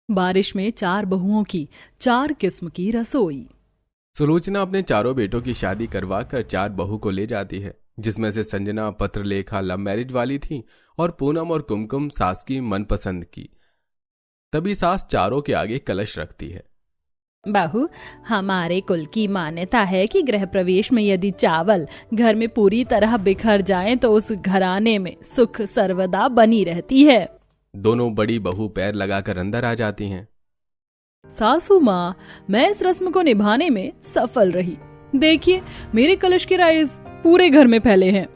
बारिश में चार बहुओं की चार किस्म की रसोई। सुलोचना अपने चारों बेटों की शादी करवा कर चार बहू को ले जाती है, जिसमें से संजना पत्रलेखा लव मैरिज वाली थी और पूनम और कुमकुम सास की मनपसंद की। तभी सास चारों के आगे कलश रखती है। बहू, हमारे कुल की मान्यता है कि गृह प्रवेश में यदि चावल घर में पूरी तरह बिखर जाएं तो उस घराने में सुख सर्वदा बनी रहती है। दोनों बड़ी बहू पैर लगाकर अंदर आ जाती हैं। सासू माँ, मैं इस रस्म को निभाने में सफल रही। देखिए, मेरे कलश के राइज पूरे घर में फैले हैं।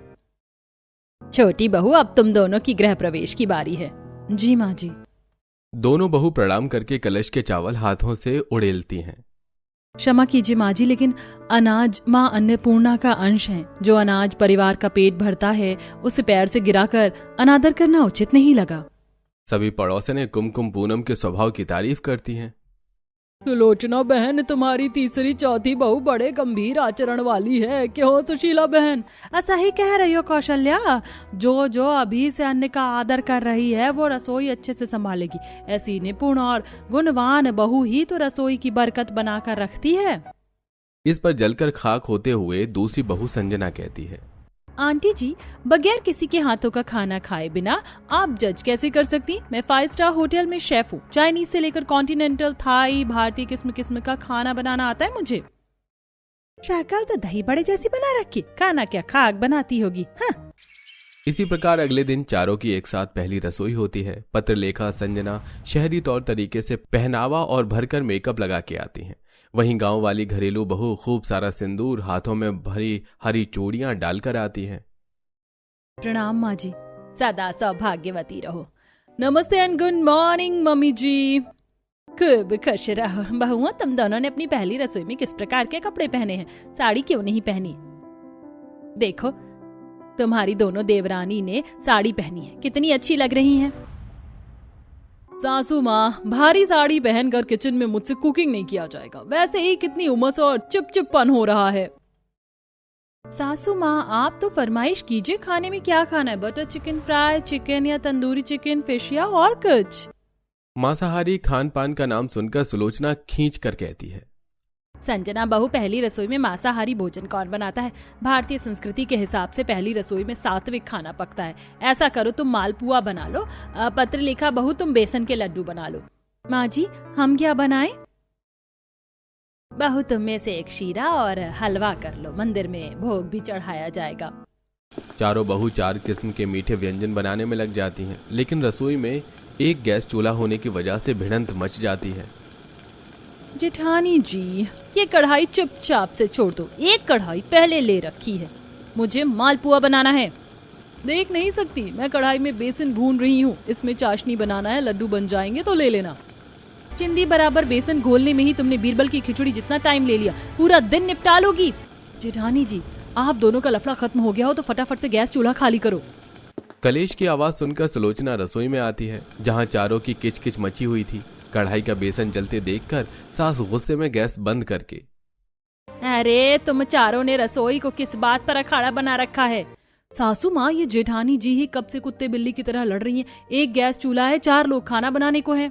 छोटी बहू, अब तुम दोनों की गृह प्रवेश की बारी है। जी माँ जी। दोनों बहू प्रणाम करके कलश के चावल हाथों से उड़ेलती हैं। क्षमा कीजिए माँ जी, लेकिन अनाज माँ अन्नपूर्णा का अंश है। जो अनाज परिवार का पेट भरता है, उसे पैर से गिराकर अनादर करना उचित नहीं लगा। सभी पड़ोसने कुमकुम पूनम के स्वभाव की तारीफ करती हैं। सुलोचना बहन, तुम्हारी तीसरी चौथी बहू बड़े गंभीर आचरण वाली है। क्यों सुशीला बहन? ऐसा ही कह रही हो कौशल्या। जो जो अभी से अन्न का आदर कर रही है वो रसोई अच्छे से संभालेगी। ऐसी निपुण और गुणवान बहू ही तो रसोई की बरकत बनाकर रखती है। इस पर जलकर खाक होते हुए दूसरी बहू संजना कहती है, आंटी जी, बगैर किसी के हाथों का खाना खाए बिना आप जज कैसे कर सकती? मैं 5 स्टार होटल में शेफ हूँ। चाइनीज से लेकर कॉन्टिनेंटल, थाई, भारतीय किस्म किस्म का खाना बनाना आता है मुझे। शक्ल तो दही बड़े जैसी बना रखी, खाना क्या खाक बनाती होगी। हाँ। इसी प्रकार अगले दिन चारों की एक साथ पहली रसोई होती है। पत्रलेखा संजना शहरी तौर तरीके से पहनावा और भरकर मेकअप लगा के आती हैं। वहीं गांव वाली घरेलू बहू खूब सारा सिंदूर हाथों में भरी हरी चूड़ियां डालकर आती है। प्रणाम माँ जी, सदा सौभाग्यवती रहो। नमस्ते एंड गुड मॉर्निंग मम्मी जी। खूब खुश रहो। बहुओं, तुम दोनों ने अपनी पहली रसोई में किस प्रकार के कपड़े पहने हैं? साड़ी क्यों नहीं पहनी? देखो, तुम्हारी दोनों देवरानी ने साड़ी पहनी है, कितनी अच्छी लग रही हैं। सासू माँ, भारी साड़ी पहनकर किचन में मुझसे कुकिंग नहीं किया जाएगा। वैसे ही कितनी उमस और चिपचिपपन हो रहा है। सासू माँ, आप तो फरमाइश कीजिए, खाने में क्या खाना है? बटर चिकन, फ्राई चिकन या तंदूरी चिकन, फिश या और कुछ? मांसाहारी खान पान का नाम सुनकर सुलोचना खींच कर कहती है, संजना बहू, पहली रसोई में मांसाहारी भोजन कौन बनाता है? भारतीय संस्कृति के हिसाब से पहली रसोई में सात्विक खाना पकता है। ऐसा करो, तुम मालपुआ बना लो। पत्रलेखा बहू, तुम बेसन के लड्डू बना लो। माँ जी, हम क्या बनाएं? बहू, तुम में से एक शीरा और हलवा कर लो, मंदिर में भोग भी चढ़ाया जाएगा। चारों बहू चार किस्म के मीठे व्यंजन बनाने में लग जाती हैं, लेकिन रसोई में एक गैस चूल्हा होने की वजह से भिड़ंत मच जाती है। जेठानी जी, ये कढ़ाई चुपचाप से छोड़ दो। एक कढ़ाई पहले ले रखी है, मुझे मालपुआ बनाना है। देख नहीं सकती, मैं कढ़ाई में बेसन भून रही हूँ। इसमें चाशनी बनाना है, लड्डू बन जाएंगे तो ले लेना। चिंदी बराबर बेसन घोलने में ही तुमने बीरबल की खिचड़ी जितना टाइम ले लिया, पूरा दिन निपटा लोगी। जेठानी जी, आप दोनों का लफड़ा खत्म हो गया हो तो फटाफट से गैस चूल्हा खाली करो। कलेश की आवाज सुनकर सुलोचना रसोई में आती है, जहाँ चारों की किचकिच मची हुई थी। कढ़ाई का बेसन जलते देखकर सास गुस्से में गैस बंद करके, अरे तुम चारों ने रसोई को किस बात पर अखाड़ा बना रखा है? सासू माँ, ये जेठानी जी ही कब से कुत्ते बिल्ली की तरह लड़ रही हैं। एक गैस चूल्हा है, 4 लोग खाना बनाने को हैं।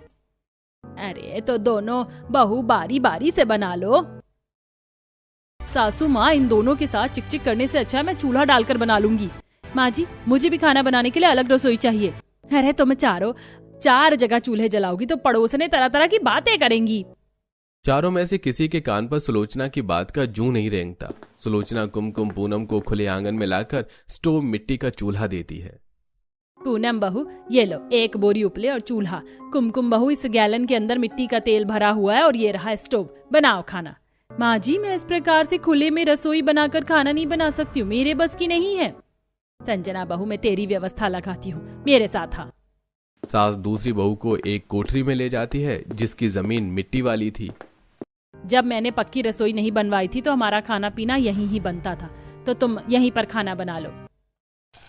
अरे तो दोनों बहू बारी बारी से बना लो। सासू माँ, इन दोनों के साथ चिकचिक करने से अच्छा मैं चूल्हा डालकर बना लूंगी। माँ जी, मुझे भी खाना बनाने के लिए अलग रसोई चाहिए। अरे तुम चारों 4 जगह चूल्हे जलाओगी तो पड़ोसने तरह तरह की बातें करेंगी। चारों में से किसी के कान पर सुलोचना की बात का जू नहीं रेंगता। सुलोचना कुमकुम पूनम को खुले आंगन में लाकर स्टोव मिट्टी का चूल्हा देती है। पूनम बहू, ये लो 1 बोरी उपले और चूल्हा। कुमकुम बहू, इस गैलन के अंदर मिट्टी का तेल भरा हुआ है और ये रहा स्टोव, बनाओ खाना। माँ जी, मैं इस प्रकार से खुले में रसोई बनाकर खाना नहीं बना सकती हूँ, मेरे बस की नहीं है। संजना बहू, मैं तेरी व्यवस्था लगाती हूँ, मेरे साथ आ। सास दूसरी बहू को एक कोठरी में ले जाती है, जिसकी जमीन मिट्टी वाली थी। जब मैंने पक्की रसोई नहीं बनवाई थी तो हमारा खाना पीना यहीं ही बनता था, तो तुम यहीं पर खाना बना लो।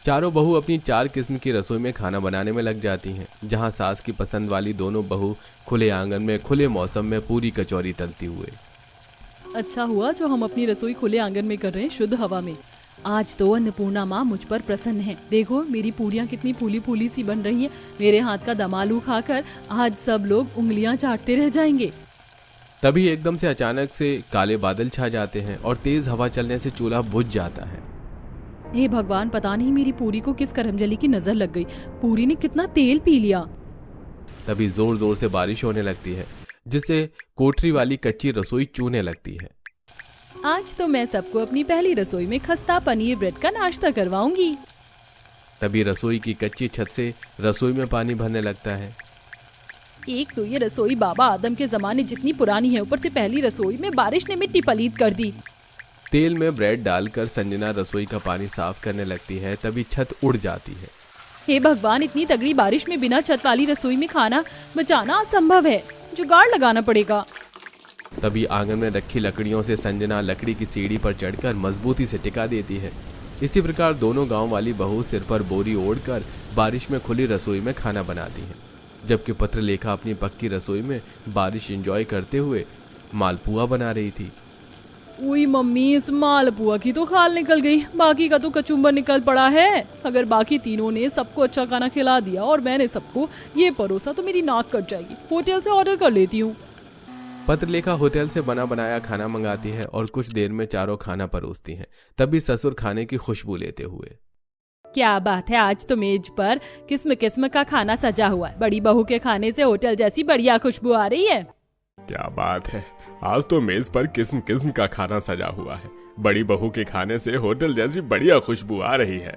चारों बहू अपनी 4 किस्म की रसोई में खाना बनाने में लग जाती हैं, जहां सास की पसंद वाली दोनों बहू खुले आंगन में खुले मौसम में पूरी कचौरी तलती हुए। अच्छा हुआ जो हम अपनी रसोई खुले आंगन में कर रहे हैं, शुद्ध हवा में। आज तो अन्नपूर्णा माँ मुझ पर प्रसन्न है। देखो मेरी पूरियाँ कितनी फूली फूली सी बन रही हैं। मेरे हाथ का दम आलू खाकर आज सब लोग उंगलियां चाटते रह जाएंगे। तभी एकदम से अचानक से काले बादल छा जाते हैं और तेज हवा चलने से चूल्हा बुझ जाता है। हे भगवान, पता नहीं मेरी पूरी को किस करमजली की नजर लग गई। पूरी ने कितना तेल पी लिया। तभी जोर जोर से बारिश होने लगती है, जिससे कोठरी वाली कच्ची रसोई चूने लगती है। आज तो मैं सबको अपनी पहली रसोई में खस्ता पनीर ब्रेड का नाश्ता करवाऊंगी। तभी रसोई की कच्ची छत से रसोई में पानी भरने लगता है। एक तो ये रसोई बाबा आदम के जमाने जितनी पुरानी है, ऊपर से पहली रसोई में बारिश ने मिट्टी पलीत कर दी। तेल में ब्रेड डालकर संजना रसोई का पानी साफ करने लगती है। तभी छत उड़ जाती है। हे भगवान, इतनी तगड़ी बारिश में बिना छत वाली रसोई में खाना बचाना असंभव है। जुगाड़ लगाना पड़ेगा। तभी आंगन में रखी लकड़ियों से संजना लकड़ी की सीढ़ी पर चढ़कर मजबूती से टिका देती है। इसी प्रकार दोनों गांव वाली बहू सिर पर बोरी ओढ़कर बारिश में खुली रसोई में खाना बनाती है, जबकि पत्रलेखा अपनी पक्की रसोई में बारिश एंजॉय करते हुए मालपुआ बना रही थी। उई मम्मी, इस मालपुआ की तो खाल निकल गई, बाकी का तो कचुम्बर निकल पड़ा है। अगर बाकी तीनों ने सबको अच्छा खाना खिला दिया और मैंने सबको ये परोसा तो मेरी नाक कट जाएगी। होटल से ऑर्डर कर लेती हूँ। पत्रलेखा होटल से बना बनाया खाना मंगाती है और कुछ देर में चारों खाना परोसती हैं। तभी ससुर खाने की खुशबू लेते हुए, क्या बात है, आज तो मेज पर किस्म किस्म का खाना सजा हुआ है। बड़ी बहू के खाने से होटल जैसी बढ़िया खुशबू आ रही है। क्या बात है, आज तो मेज पर किस्म किस्म का खाना सजा हुआ है। बड़ी बहू के खाने से होटल जैसी बढ़िया खुशबू आ रही है।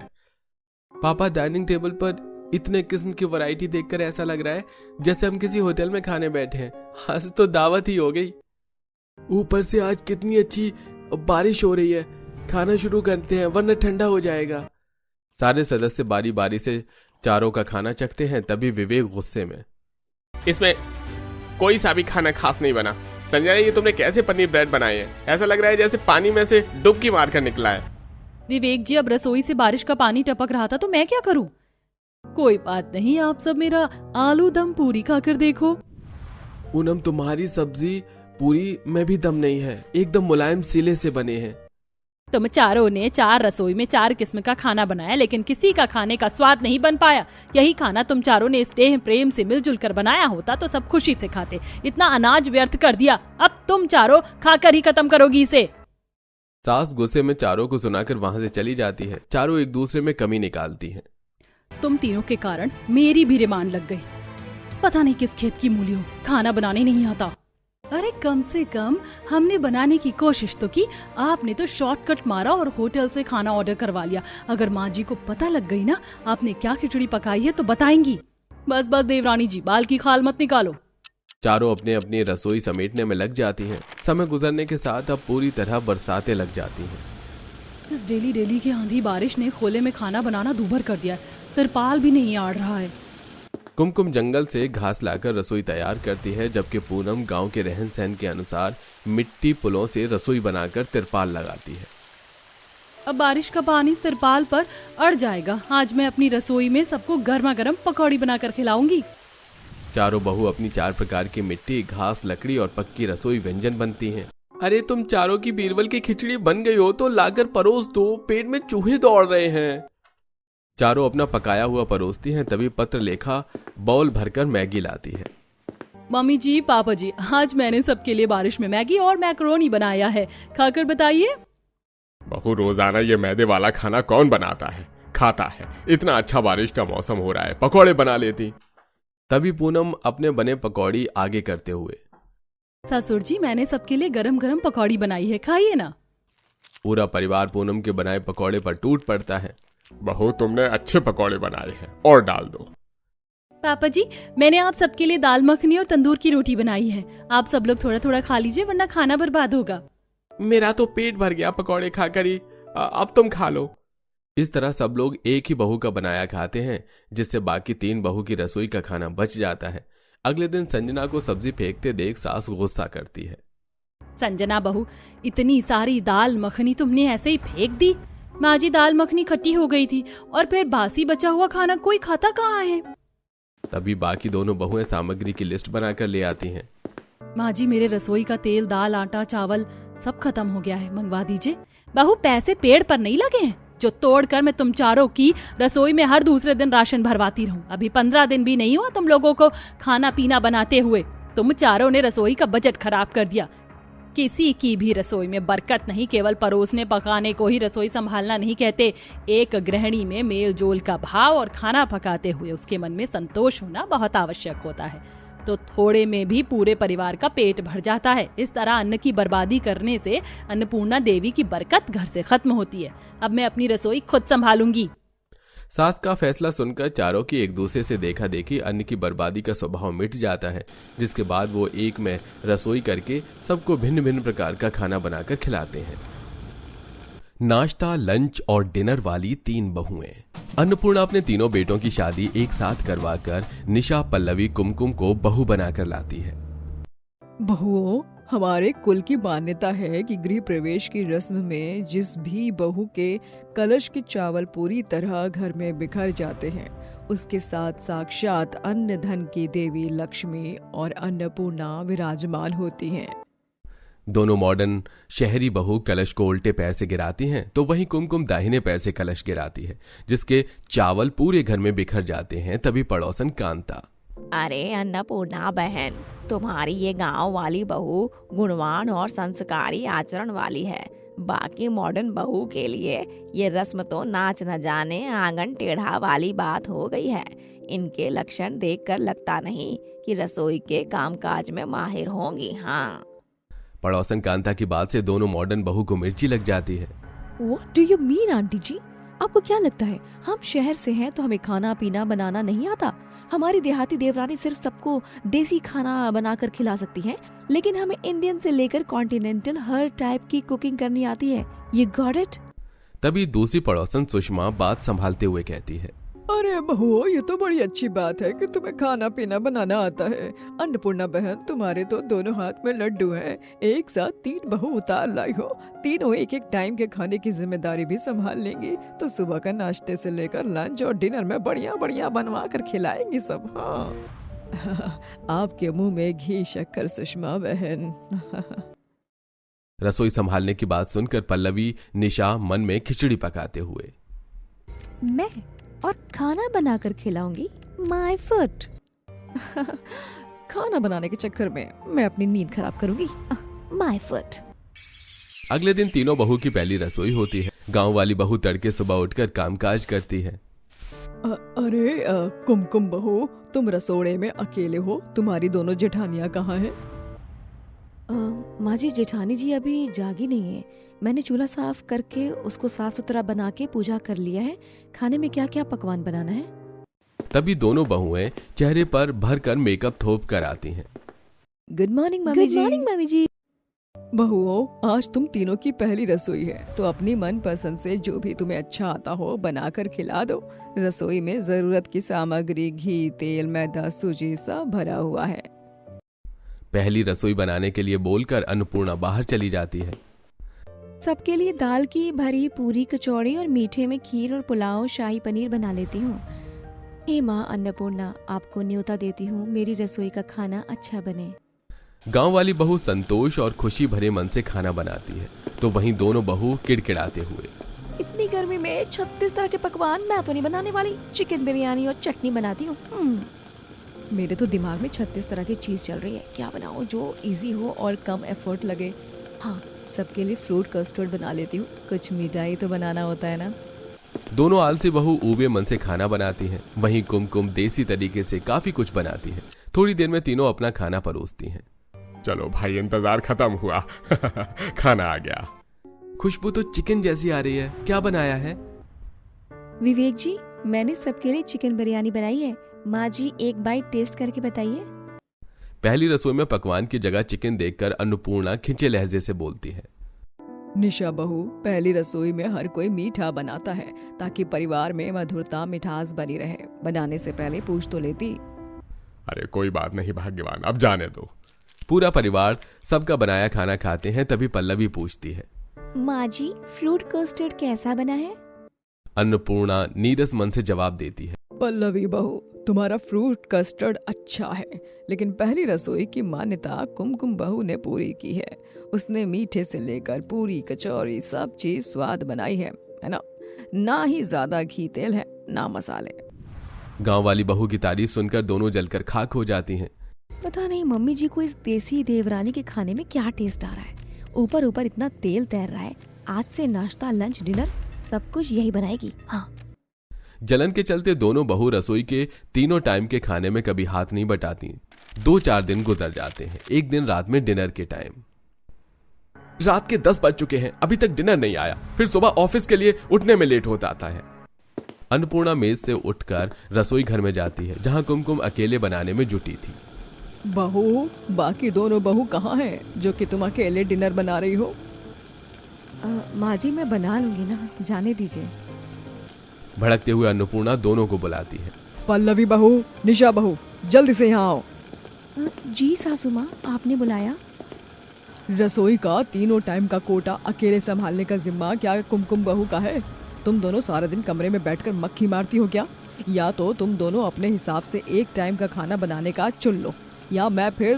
पापा, डाइनिंग टेबल पर इतने किस्म की वैरायटी देखकर ऐसा लग रहा है जैसे हम किसी होटल में खाने बैठे हैं। आज तो दावत ही हो गई। ऊपर से आज कितनी अच्छी बारिश हो रही है। खाना शुरू करते हैं वरना ठंडा हो जाएगा। सारे सदस्य बारी बारी से चारों का खाना चखते हैं। तभी विवेक गुस्से में, इसमें कोई सा भी खाना खास नहीं बना। संजना, ये तुमने कैसे पनीर ब्रेड बनाए हैं? ऐसा लग रहा है जैसे पानी में से डुबकी मारकर निकला है। विवेक जी, अब रसोई से बारिश का पानी टपक रहा था तो मैं क्या करूं? कोई बात नहीं, आप सब मेरा आलू दम पूरी खाकर देखो। पूनम, तुम्हारी सब्जी पूरी में भी दम नहीं है, एकदम मुलायम सिले से बने हैं। तुम चारों ने 4 रसोई में 4 किस्म का खाना बनाया, लेकिन किसी का खाने का स्वाद नहीं बन पाया। यही खाना तुम चारों ने स्नेह प्रेम से मिलजुल कर बनाया होता तो सब खुशी से खाते। इतना अनाज व्यर्थ कर दिया, अब तुम चारों खाकर ही खत्म करोगी इसे। सास गुस्से में चारों को सुनाकर वहां से चली जाती है। चारों एक दूसरे में कमी निकालती हैं। तुम तीनों के कारण मेरी भी रिमांड लग गई। पता नहीं किस खेत की मूली हो, खाना बनाने नहीं आता। अरे कम से कम हमने बनाने की कोशिश तो की। आपने तो शॉर्टकट मारा और होटल से खाना ऑर्डर करवा लिया। अगर माँ जी को पता लग गई ना आपने क्या खिचड़ी पकाई है तो बताएंगी। बस बस देवरानी जी, बाल की खाल मत निकालो। चारों अपने अपनी रसोई समेटने में लग जाती हैं। समय गुजरने के साथ अब पूरी तरह बरसातें लग जाती हैं। इस डेली डेली की आंधी बारिश ने खोले में खाना बनाना दूभर कर दिया। तिरपाल भी नहीं आड़ रहा है। कुमकुम जंगल से घास लाकर रसोई तैयार करती है, जबकि पूनम गांव के रहन सहन के अनुसार मिट्टी पुलों से रसोई बनाकर तिरपाल लगाती है। अब बारिश का पानी तिरपाल पर अड़ जाएगा। आज मैं अपनी रसोई में सबको गर्मा गर्म पकौड़ी बनाकर खिलाऊंगी। चारों बहू अपनी 4 प्रकार की मिट्टी, घास, लकड़ी और पक्की रसोई व्यंजन बनती हैं। अरे तुम चारों की बीरबल की खिचड़ी बन गई हो तो लाकर परोस दो, पेट में चूहे दौड़ रहे हैं। चारों अपना पकाया हुआ परोसती हैं। तभी पत्रलेखा बाउल भरकर मैगी लाती है। मम्मी जी, पापा जी, आज मैंने सबके लिए बारिश में मैगी और मैकरोनी बनाया है, खाकर बताइए। बहू, रोजाना ये मैदे वाला खाना कौन बनाता है, खाता है? इतना अच्छा बारिश का मौसम हो रहा है, पकौड़े बना लेती। तभी पूनम अपने बने पकौड़ी आगे करते हुए, ससुर जी, मैंने सबके लिए गरम गरम पकौड़ी बनाई है, खाइए ना। पूरा परिवार पूनम के बनाए पकौड़े पर टूट पड़ता है। बहू, तुमने अच्छे पकौड़े बनाए हैं, और डाल दो। पापा जी, मैंने आप सबके लिए दाल मखनी और तंदूर की रोटी बनाई है। आप सब लोग थोड़ा थोड़ा खा लीजिए वरना खाना बर्बाद होगा। मेरा तो पेट भर गया पकौड़े खाकर ही, अब तुम खा लो। इस तरह सब लोग एक ही बहू का बनाया खाते हैं, जिससे बाकी 3 बहू की रसोई का खाना बच जाता है। अगले दिन संजना को सब्जी फेंकते देख सास गुस्सा करती है। संजना बहू, इतनी सारी दाल मखनी तुमने ऐसे ही फेंक दी? माँ जी, दाल मखनी खट्टी हो गई थी और फिर बासी बचा हुआ खाना कोई खाता कहाँ है? तभी बाकी दोनों बहुएं सामग्री की लिस्ट बनाकर ले आती हैं। माँ जी, मेरे रसोई का तेल, दाल, आटा, चावल सब खत्म हो गया है, मंगवा दीजिए। बहू, पैसे पेड़ पर नहीं लगे हैं जो तोड़कर मैं तुम चारों की रसोई में हर दूसरे दिन राशन भरवाती रहूं। अभी 15 दिन भी नहीं हुआ तुम लोगों को खाना पीना बनाते हुए। तुम चारों ने रसोई का बजट खराब कर दिया। किसी की भी रसोई में बरकत नहीं, केवल परोसने पकाने को ही रसोई संभालना नहीं कहते। एक गृहिणी में मेल जोल का भाव और खाना पकाते हुए उसके मन में संतोष होना बहुत आवश्यक होता है। तो थोड़े में भी पूरे परिवार का पेट भर जाता है। इस तरह अन्न की बर्बादी करने से अन्नपूर्णा देवी की बरकत घर से खत्म होती है। अब मैं अपनी रसोई खुद संभालूंगी। सास का फैसला सुनकर चारों की एक दूसरे से देखा देखी अन्न की बर्बादी का स्वभाव मिट जाता है, जिसके बाद वो एक में रसोई करके सबको भिन्न भिन्न प्रकार का खाना बनाकर खिलाते हैं। नाश्ता, लंच और डिनर वाली 3 बहुएं। अन्नपूर्णा अपने तीनों बेटों की शादी एक साथ करवाकर निशा, पल्लवी, कुमकुम को बहू बनाकर लाती है। बहुओं, हमारे कुल की मान्यता है कि गृह प्रवेश की रस्म में जिस भी बहू के कलश के चावल पूरी तरह घर में बिखर जाते हैं, उसके साथ साक्षात अन्न धन की देवी लक्ष्मी और अन्नपूर्णा विराजमान होती हैं। दोनों मॉडर्न शहरी बहू कलश को उल्टे पैर से गिराती हैं, तो वहीं कुमकुम दाहिने पैर से कलश गिराती है, जिसके चावल पूरे घर में बिखर जाते हैं। तभी पड़ोसन कांता, अरे अन्नपूर्णा बहन, तुम्हारी ये गांव वाली बहू गुणवान और संस्कारी आचरण वाली है। बाकी मॉडर्न बहू के लिए ये रस्म तो नाच न जाने आंगन टेढ़ा वाली बात हो गई है। इनके लक्षण देखकर लगता नहीं कि रसोई के कामकाज में माहिर होंगी। हाँ, पड़ोसन कांता की बात से दोनों मॉडर्न बहू को मिर्ची लग जाती है। What do you mean, auntie ji? आपको क्या लगता है हम शहर से हैं तो हमें खाना पीना बनाना नहीं आता? हमारी देहाती देवरानी सिर्फ सबको देसी खाना बनाकर खिला सकती है, लेकिन हमें इंडियन से लेकर कॉन्टिनेंटल हर टाइप की कुकिंग करनी आती है। You got it? तभी दूसरी पड़ोसन सुषमा बात संभालते हुए कहती है, अरे बहुओं, ये तो बड़ी अच्छी बात है कि तुम्हें खाना पीना बनाना आता है। अन्नपूर्णा बहन, तुम्हारे तो दोनों हाथ में लड्डू हैं। एक साथ 3 बहू उतार लाई हो। तीनों एक एक टाइम के खाने की जिम्मेदारी भी संभाल लेंगी, तो सुबह का नाश्ते से लेकर लंच और डिनर में बढ़िया बढ़िया बनवा कर खिलाएंगी सब। हाँ आपके मुंह में घी शक्कर सुषमा बहन। रसोई संभालने की बात सुनकर पल्लवी, निशा मन में खिचड़ी पकाते हुए, मैं और खाना बनाकर खिलाऊंगी? My foot. खाना बनाने के चक्कर में मैं अपनी नींद खराब करूंगी। My foot. अगले दिन तीनों बहू की पहली रसोई होती है। गांव वाली बहू तड़के सुबह उठकर कामकाज करती है। अरे कुमकुम बहू, तुम रसोड़े में अकेले हो, तुम्हारी दोनों जेठानियां कहाँ हैं? माँ जी, जेठानी जी अभी जागी नहीं है। मैंने चूल्हा साफ करके उसको साफ सुथरा बना के पूजा कर लिया है। खाने में क्या क्या पकवान बनाना है? तभी दोनों बहुएं चेहरे पर भरकर मेकअप थोप कर आती हैं। गुड मॉर्निंग मम्मी जी। गुड मॉर्निंग मम्मी जी। बहुओं, आज तुम तीनों की पहली रसोई है, तो अपनी मन पसंद से जो भी तुम्हें अच्छा आता हो बनाकर खिला दो। रसोई में जरूरत की सामग्री घी, तेल, मैदा, सूजी सब भरा हुआ है। पहली रसोई बनाने के लिए बोलकर अन्नपूर्णा बाहर चली जाती है। सबके लिए दाल की भरी पूरी, कचौड़ी और मीठे में खीर और पुलाव, शाही पनीर बना लेती हूँ। हे माँ अन्नपूर्णा, आपको न्योता देती हूँ मेरी रसोई का खाना अच्छा बने। गांव वाली बहू संतोष और खुशी भरे मन से खाना बनाती है, तो वहीं दोनों बहू किड़किड़ाते हुए, इतनी गर्मी में 36 तरह के पकवान मैं तो नहीं बनाने वाली। चिकन बिरयानी और चटनी बनाती हूँ। मेरे तो दिमाग में 36 तरह की चीज चल रही है। क्या बनाऊं जो इजी हो और कम एफर्ट लगे? हाँ, सबके लिए फ्रूट कस्टर्ड बना लेती हूँ। कुछ मिठाई तो बनाना होता है ना। दोनों आलसी बहू ऊबे मन से खाना बनाती हैं। वहीं कुमकुम देसी तरीके से काफी कुछ बनाती है। थोड़ी देर में तीनों अपना खाना परोसती हैं। चलो भाई, इंतजार खत्म हुआ। खाना आ गया। खुशबू तो चिकन जैसी आ रही है। क्या बनाया है? विवेक जी, मैंने सबके लिए चिकन बिरयानी बनाई है। माँ जी, एक बाइट टेस्ट करके बताइए। पहली रसोई में पकवान की जगह चिकन देखकर अन्नपूर्णा खिंचे लहजे से बोलती है, निशा बहू, पहली रसोई में हर कोई मीठा बनाता है ताकि परिवार में मधुरता, मिठास बनी रहे। बनाने से पहले पूछ तो लेती। अरे कोई बात नहीं भाग्यवान, अब जाने दो। पूरा परिवार सबका बनाया खाना खाते हैं। तभी पल्लवी पूछती है, माँ जी, फ्रूट कस्टर्ड कैसा बना है? अन्नपूर्णा नीरस मन से जवाब देती है, पल्लवी बहू, तुम्हारा फ्रूट कस्टर्ड अच्छा है, लेकिन पहली रसोई की मान्यता कुमकुम बहू ने पूरी की है। उसने मीठे से लेकर पूरी कचौरी सब चीज स्वाद बनाई है ना? ना ही ज्यादा घी तेल है, ना मसाले। गांव वाली बहू की तारीफ सुनकर दोनों जलकर खाक हो जाती हैं। पता नहीं मम्मी जी को इस देसी देवरानी के खाने में क्या टेस्ट आ रहा है। ऊपर ऊपर इतना तेल तैर रहा है। आज से नाश्ता लंच डिनर सब कुछ यही बनाएगी। हाँ। जलन के चलते दोनों बहू रसोई के तीनों टाइम के खाने में कभी हाथ नहीं बटाती। 2-4 दिन गुजर जाते हैं। एक दिन रात में डिनर के टाइम। रात के 10 बज चुके हैं, अभी तक डिनर नहीं आया, फिर सुबह ऑफिस के लिए उठने में लेट होता आता है। अन्नपूर्णा मेज से उठकर रसोई घर में जाती है, जहां कुमकुम अकेले बनाने में जुटी थी। बहू, बाकी दोनों बहू कहाँ हैं जो कि तुम अकेले डिनर बना रही हो? माँ जी मैं बना लूंगी ना, जाने दीजिए। भड़कते हुए अन्नपूर्णा दोनों को बुलाती है। पल्लवी बहू, निशा बहू, जल्दी से यहाँ आओ। जी सासू माँ, आपने बुलाया? रसोई का तीनों टाइम का कोटा अकेले संभालने का जिम्मा क्या कुमकुम बहू का है? तुम दोनों सारा दिन कमरे में बैठकर मक्खी मारती हो क्या? या तो तुम दोनों अपने हिसाब से एक टाइम का खाना बनाने का चुन लो, या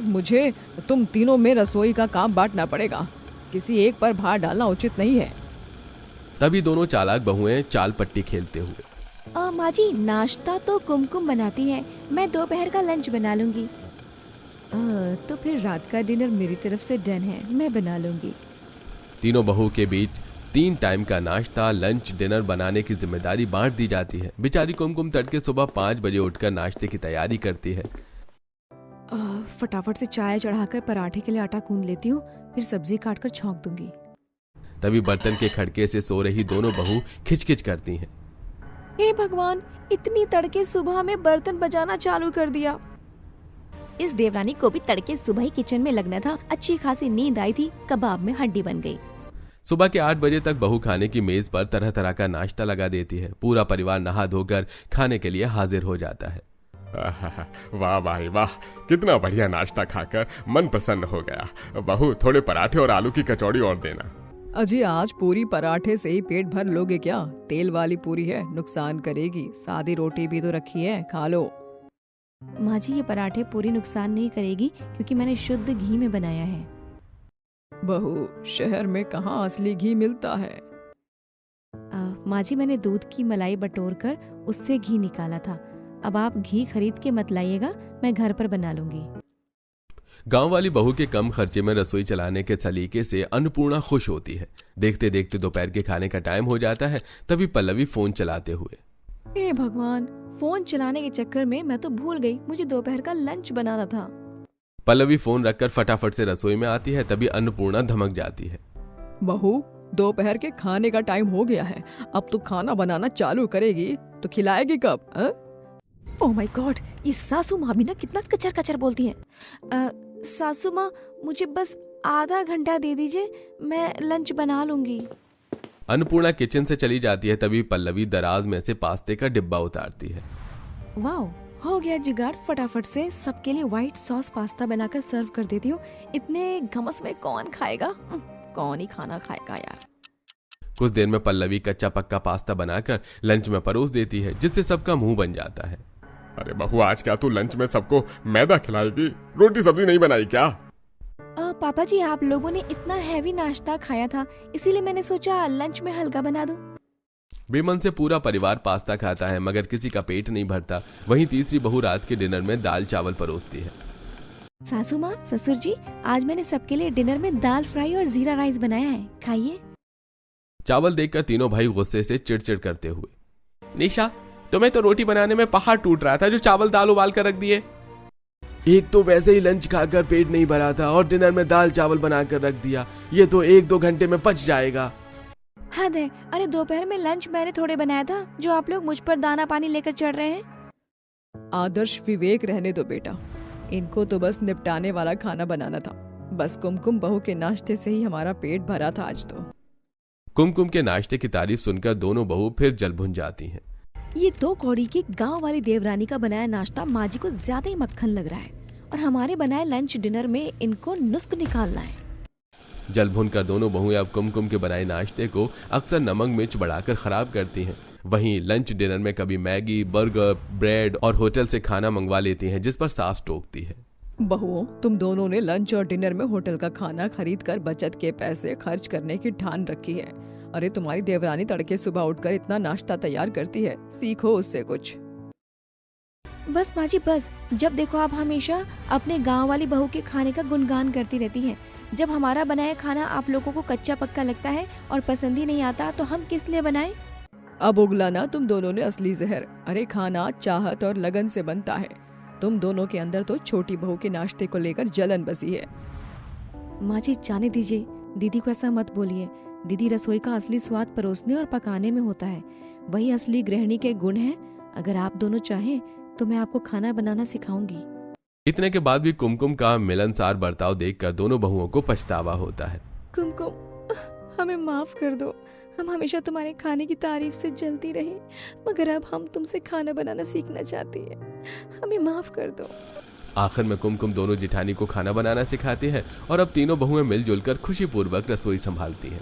मुझे तुम तीनों में रसोई का काम बांटना पड़ेगा। किसी एक पर भार डालना उचित नहीं है। तभी दोनों चालाक बहुएं चाल पट्टी खेलते हुए। माँ जी, नाश्ता तो कुमकुम बनाती है, मैं दोपहर का लंच बना लूंगी। तो फिर रात का डिनर मेरी तरफ से डन है, मैं बना लूंगी। तीनों बहू के बीच 3 टाइम का नाश्ता लंच डिनर बनाने की जिम्मेदारी बांट दी जाती है। बेचारी कुमकुम तड़के सुबह 5 बजे उठकर नाश्ते की तैयारी करती है। फटाफट से चाय चढ़ाकर पराठे के लिए आटा गूंद लेती हूँ, फिर सब्जी काटकर छौंक दूंगी। तभी बर्तन के खड़के से सो रही दोनों बहू खिचखिच करती हैं। हे भगवान, इतनी तड़के सुबह में बर्तन बजाना चालू कर दिया। इस देवरानी को भी तड़के सुबह ही किचन में लगना था। अच्छी खासी नींद आई थी, कबाब में हड्डी बन गई। सुबह के 8 बजे तक बहू खाने की मेज पर तरह तरह का नाश्ता लगा देती है। पूरा परिवार नहा धोकर खाने के लिए हाजिर हो जाता है। वाह भाई वाह, कितना बढ़िया नाश्ता खाकर मन प्रसन्न हो गया। बहू, थोड़े पराठे और आलू की कचौड़ी और देना। अजी, आज पूरी पराठे से ही पेट भर लोगे क्या? तेल वाली पूरी है, नुकसान करेगी। सादी रोटी भी तो रखी है, खा लो। माँ जी, ये पराठे पूरी नुकसान नहीं करेगी क्योंकि मैंने शुद्ध घी में बनाया है। बहू, शहर में कहाँ असली घी मिलता है? माँ जी, मैंने दूध की मलाई बटोर कर उससे घी निकाला था। अब आप घी खरीद के मत लाइएगा, मैं घर पर बना लूंगी। गांव वाली बहू के कम खर्चे में रसोई चलाने के सलीके से अन्नपूर्णा खुश होती है। देखते देखते दोपहर के खाने का टाइम हो जाता है। तभी पल्लवी फोन चलाते हुए। हे भगवान, फोन चलाने के चक्कर में मैं तो भूल गई, मुझे दोपहर का लंच बनाना था। पल्लवी फोन रखकर फटाफट से रसोई में आती है। तभी अन्नपूर्णा धमक जाती है। बहू, दोपहर के खाने का टाइम हो गया है। अब तो खाना बनाना चालू करेगी तो खिलाएगी कब? ओह माय गॉड, ये सासू माँ भी ना कितना कचर कचर बोलती हैं। सासू माँ, मुझे बस आधा घंटा दे दीजिए, मैं लंच बना लूंगी। अन्नपूर्णा किचन से चली जाती है। तभी पल्लवी दराज में से पास्ते का डिब्बा उतारती है। वाओ, हो गया जुगाड़। फटाफट से सबके लिए व्हाइट सॉस पास्ता बनाकर सर्व कर देती हूँ। इतने घमस में कौन खाएगा? कौन ही खाना खाएगा यार। कुछ देर में पल्लवी कच्चा पक्का पास्ता बनाकर लंच में परोस देती है, जिससे सबका मुंह बन जाता है। अरे बहू, आज क्या तू लंच में सबको मैदा खिलाएगी? रोटी सब्जी नहीं बनाई क्या? पापा जी, आप लोगों ने इतना हैवी नाश्ता खाया था, इसीलिए मैंने सोचा लंच में हल्का बना दूं। बेमन से पूरा परिवार पास्ता खाता है, मगर किसी का पेट नहीं भरता। वहीं तीसरी बहू रात के डिनर में दाल चावल परोसती है। सासू माँ, ससुर जी, आज मैंने सबके लिए डिनर में दाल फ्राई और जीरा राइस बनाया है, खाइए। चावल देखकर तीनों भाई गुस्से से चिड़चिड़ करते हुए। निशा, तुम्हें तो रोटी बनाने में पहाड़ टूट रहा था, जो चावल दाल उबाल कर रख दिए। एक तो वैसे ही लंच खाकर पेट नहीं भरा था और डिनर में दाल चावल बनाकर रख दिया। ये तो 1-2 घंटे में पच जाएगा। हद है। अरे दोपहर में लंच मैंने थोड़े बनाया था, जो आप लोग मुझ पर दाना पानी लेकर चढ़ रहे हैं। आदर्श विवेक रहने दो बेटा, इनको तो बस निपटाने वाला खाना बनाना था। बस कुमकुम बहू के नाश्ते से ही हमारा पेट भरा था आज तो। कुमकुम के नाश्ते की तारीफ सुनकर दोनों बहू फिर जल भुन जाती हैं। ये 2 कौड़ी की गांव वाली देवरानी का बनाया नाश्ता माँ जी को ज्यादा ही मक्खन लग रहा है, और हमारे बनाए लंच डिनर में इनको नुस्ख निकालना है। जल भुन कर दोनों बहुएं अब कुमकुम के बनाए नाश्ते को अक्सर नमक मिर्च बढ़ाकर खराब करती हैं। वहीं लंच डिनर में कभी मैगी, बर्गर, ब्रेड और होटल से खाना मंगवा लेती हैं, जिस पर सास टोकती है। बहुओं, तुम दोनों ने लंच और डिनर में होटल का खाना खरीद कर बचत के पैसे खर्च करने की ठान रखी है। अरे तुम्हारी देवरानी तड़के सुबह उठकर इतना नाश्ता तैयार करती है, सीखो उससे कुछ। बस माँ जी बस, जब देखो आप हमेशा अपने गांव वाली बहू के खाने का गुणगान करती रहती हैं। जब हमारा बनाया खाना आप लोगों को कच्चा पक्का लगता है और पसंद ही नहीं आता तो हम किस लिए बनाएं? अब उगलाना तुम दोनों ने असली जहर। अरे खाना चाहत और लगन से बनता है। तुम दोनों के अंदर तो छोटी बहू के नाश्ते को लेकर जलन बसी है। माँ जी जाने दीजिए, दीदी को ऐसा मत बोलिए। दीदी, रसोई का असली स्वाद परोसने और पकाने में होता है, वही असली गृहिणी के गुण हैं। अगर आप दोनों चाहें तो मैं आपको खाना बनाना सिखाऊंगी। इतने के बाद भी कुमकुम का मिलनसार बर्ताव देखकर दोनों बहुओं को पछतावा होता है। कुमकुम, हमें माफ कर दो। हम हमेशा तुम्हारे खाने की तारीफ से जलती रही, मगर अब हम तुमसे खाना बनाना सीखना चाहती हैं। हमें माफ कर दो। आखिर में कुमकुम दोनों जिठानी को खाना बनाना सिखाती है और अब तीनों बहुएं मिलजुल कर खुशी पूर्वक रसोई संभालती हैं।